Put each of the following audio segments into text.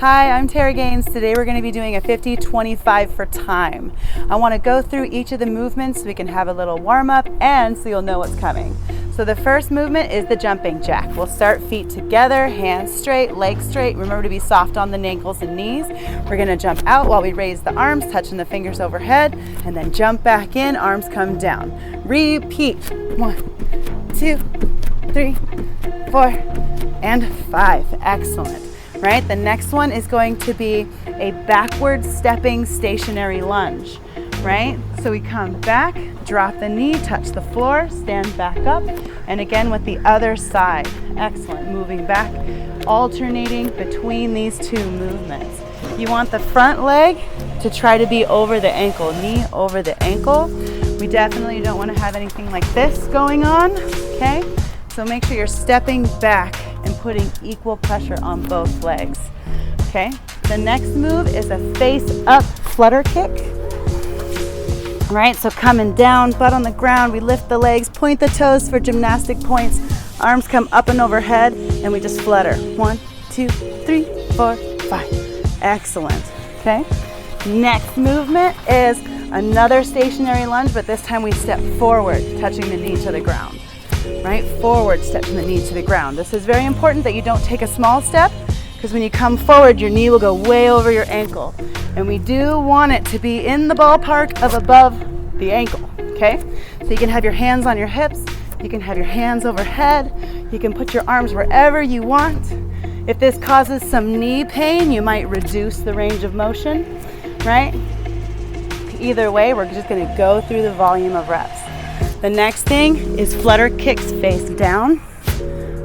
Hi, I'm Terra Gaynes. Today we're going to be doing a 50-25 for time. I want to go through each of the movements so we can have a little warm up and so you'll know what's coming. So the first movement is the jumping jack. We'll start feet together, hands straight, legs straight. Remember to be soft on the ankles and knees. We're going to jump out while we raise the arms, touching the fingers overhead, and then jump back in, arms come down. Repeat. 1, 2, 3, 4, and 5. Excellent. Right, the next one is going to be a backward stepping stationary lunge, right? So we come back, drop the knee, touch the floor, stand back up, and again with the other side. Excellent, moving back, alternating between these two movements. You want the front leg to try to be over the ankle, knee over the ankle. We definitely don't want to have anything like this going on, okay? So make sure you're stepping back and putting equal pressure on both legs, okay? The next move is a face up flutter kick. All right, so coming down, butt on the ground, we lift the legs, point the toes for gymnastic points, arms come up and overhead, and we just flutter. 1, 2, 3, 4, 5. Excellent, okay? Next movement is another stationary lunge, but this time we step forward, touching the knee to the ground. Right, forward step from the knee to the ground. This is very important that you don't take a small step, because when you come forward, your knee will go way over your ankle. And we do want it to be in the ballpark of above the ankle, okay? So you can have your hands on your hips, you can have your hands overhead, you can put your arms wherever you want. If this causes some knee pain, you might reduce the range of motion, right? Either way, we're just gonna go through the volume of reps. The next thing is flutter kicks face down.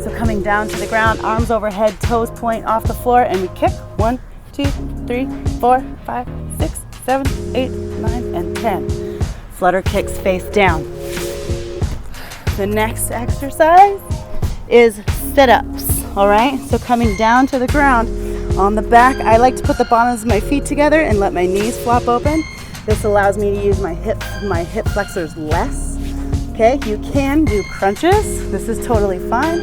So coming down to the ground, arms overhead, toes point off the floor, and we kick. 1, 2, 3, 4, 5, 6, 7, 8, 9, and 10. Flutter kicks face down. The next exercise is sit-ups, all right? So coming down to the ground, on the back, I like to put the bottoms of my feet together and let my knees flop open. This allows me to use my hip flexors less. Okay, you can do crunches. This is totally fine.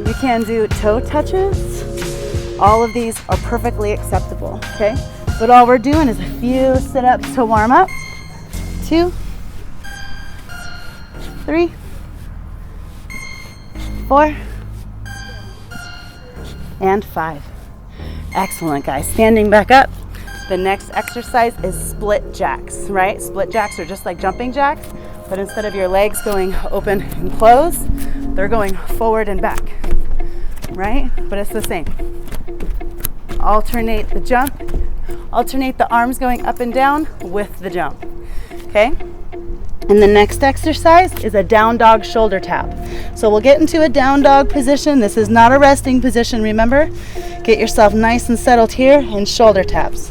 You can do toe touches. All of these are perfectly acceptable, okay? But all we're doing is a few sit-ups to warm up. 2, 3, 4, and 5. Excellent, guys. Standing back up. The next exercise is split jacks, right? Split jacks are just like jumping jacks, but instead of your legs going open and closed, they're going forward and back, right? But it's the same. Alternate the jump, alternate the arms going up and down with the jump, okay? And the next exercise is a down dog shoulder tap. So we'll get into a down dog position. This is not a resting position, remember? Get yourself nice and settled here and shoulder taps.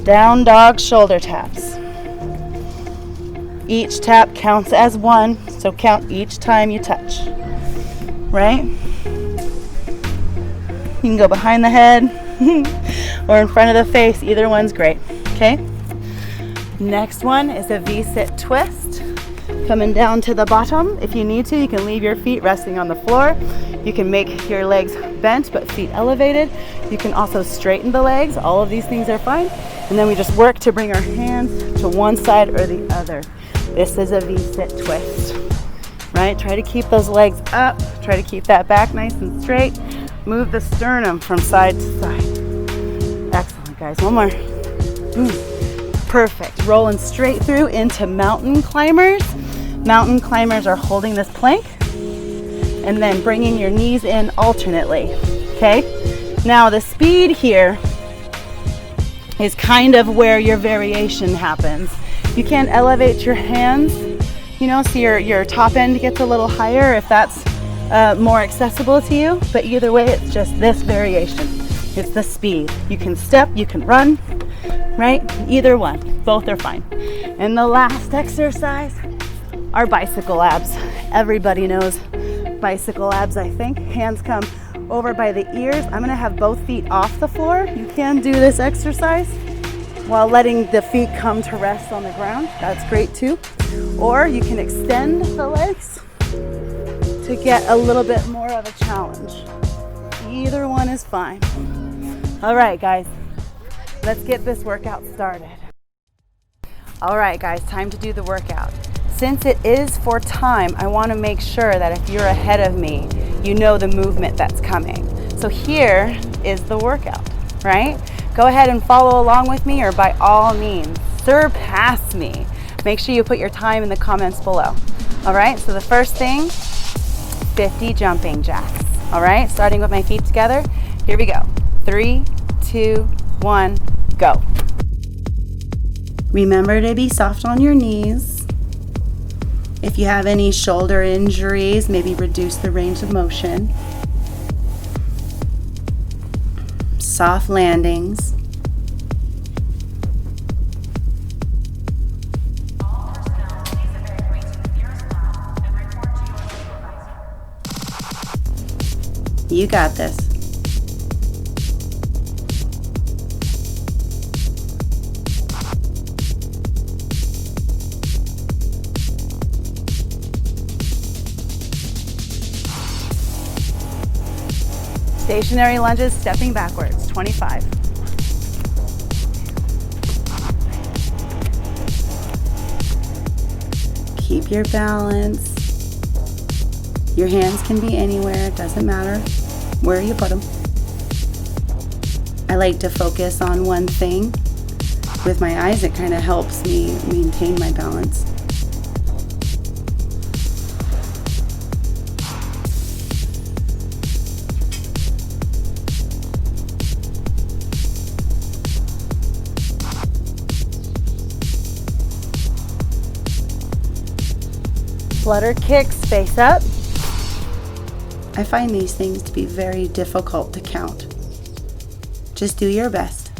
Down dog shoulder taps. Each tap counts as one, so count each time you touch, right? You can go behind the head or in front of the face, either one's great, okay? Next one is a V-sit twist. Coming down to the bottom. If you need to, you can leave your feet resting on the floor. You can make your legs bent but feet elevated. You can also straighten the legs. All of these things are fine. And then we just work to bring our hands to one side or the other. This is a V-sit twist, right? Try to keep those legs up. Try to keep that back nice and straight. Move the sternum from side to side. Excellent, guys. One more. Perfect. Rolling straight through into mountain climbers. Mountain climbers are holding this plank and then bringing your knees in alternately, okay? Now the speed here is kind of where your variation happens. You can elevate your hands, you know, so your top end gets a little higher if that's more accessible to you, but either way, it's just this variation. It's the speed. You can step, you can run, right? Either one, both are fine. And the last exercise are bicycle abs. Everybody knows bicycle abs, I think. Hands come over by the ears. I'm gonna have both feet off the floor. You can do this exercise while letting the feet come to rest on the ground. That's great too. Or you can extend the legs to get a little bit more of a challenge. Either one is fine. All right, guys, Let's get this workout started. All right, guys, time to do the workout. Since it is for time, I want to make sure that if you're ahead of me, you know the movement that's coming. So here is the workout, right? Go ahead and follow along with me, or by all means, surpass me. Make sure you put your time in the comments below. All right, so the first thing, 50 jumping jacks. All right, starting with my feet together. Here we go. 3, 2, 1, go. Remember to be soft on your knees. If you have any shoulder injuries, maybe reduce the range of motion. Soft landings. You got this. Stationary lunges, stepping backwards, 25. Keep your balance. Your hands can be anywhere, it doesn't matter where you put them. I like to focus on one thing. With my eyes, it kind of helps me maintain my balance. Flutter kicks, face up. I find these things to be very difficult to count. Just do your best.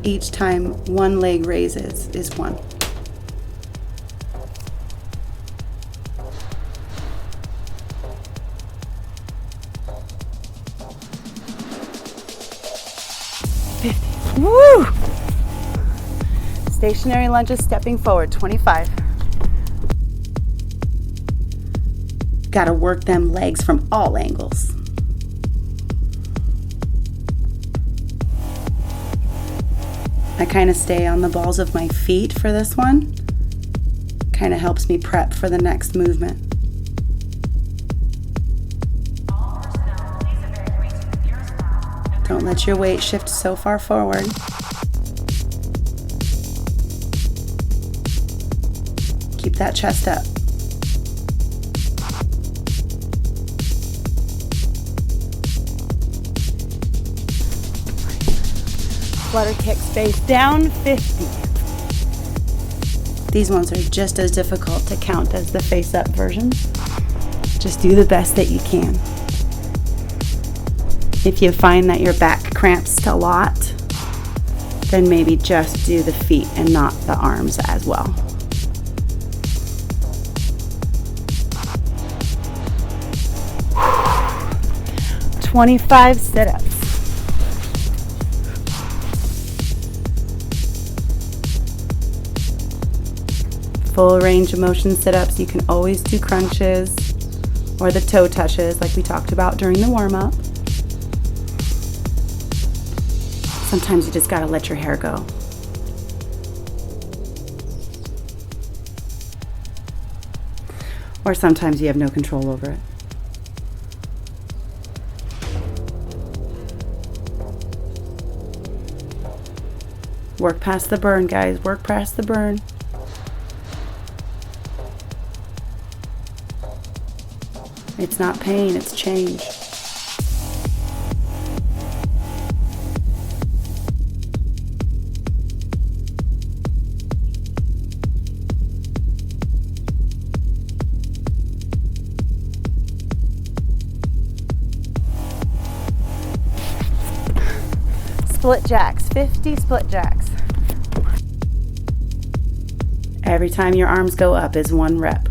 Each time one leg raises is one. Woo! Stationary lunges, stepping forward, 25. Got to work them legs from all angles. I kind of stay on the balls of my feet for this one. Kind of helps me prep for the next movement. Don't let your weight shift so far forward. Keep that chest up. Flutter kicks face down, 50. These ones are just as difficult to count as the face up version. Just do the best that you can. If you find that your back cramps a lot, then maybe just do the feet and not the arms as well. Whew. 25 sit-ups. Full range of motion sit-ups. You can always do crunches or the toe touches like we talked about during the warm-up. Sometimes you just gotta let your hair go. Or sometimes you have no control over it. Work past the burn, guys. Work past the burn. It's not pain, it's change. Split jacks, 50 split jacks. Every time your arms go up is one rep.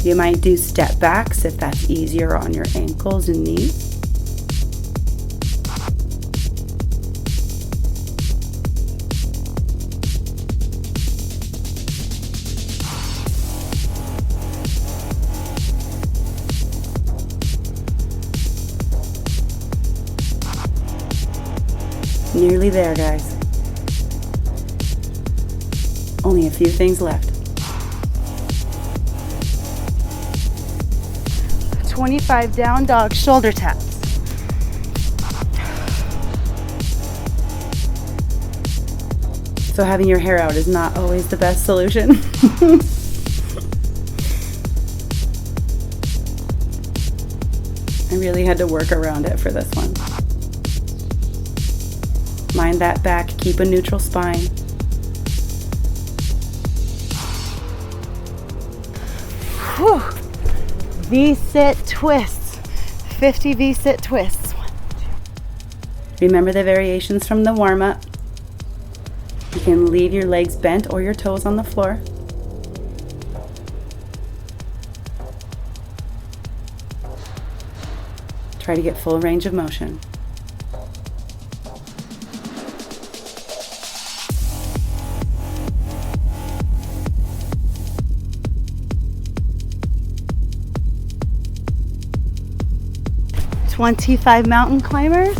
You might do step backs if that's easier on your ankles and knees. Nearly there, guys. Only a few things left. 25 down dog shoulder taps. So having your hair out is not always the best solution. I really had to work around it for this one. Mind that back, keep a neutral spine. Whew. V-sit twists. 50 V-sit twists. Remember the variations from the warm-up. You can leave your legs bent or your toes on the floor. Try to get full range of motion. "25 mountain climbers."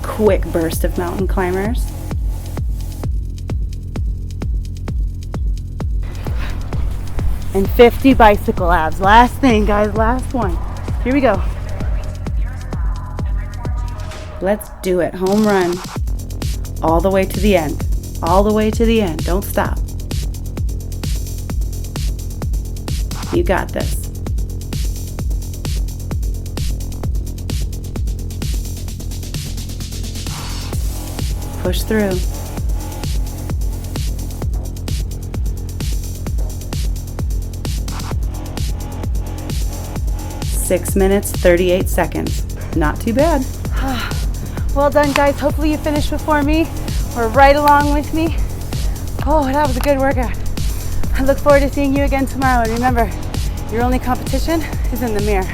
Quick burst of mountain climbers. And 50 bicycle abs. Last thing, guys, last one. Here we go. Let's do it. Home run. All the way to the end. All the way to the end. Don't stop. You got this. Push through. 6 minutes, 38 seconds. Not too bad. Well done, guys. Hopefully you finished before me or right along with me. Oh, that was a good workout. I look forward to seeing you again tomorrow. And remember, your only competition is in the mirror.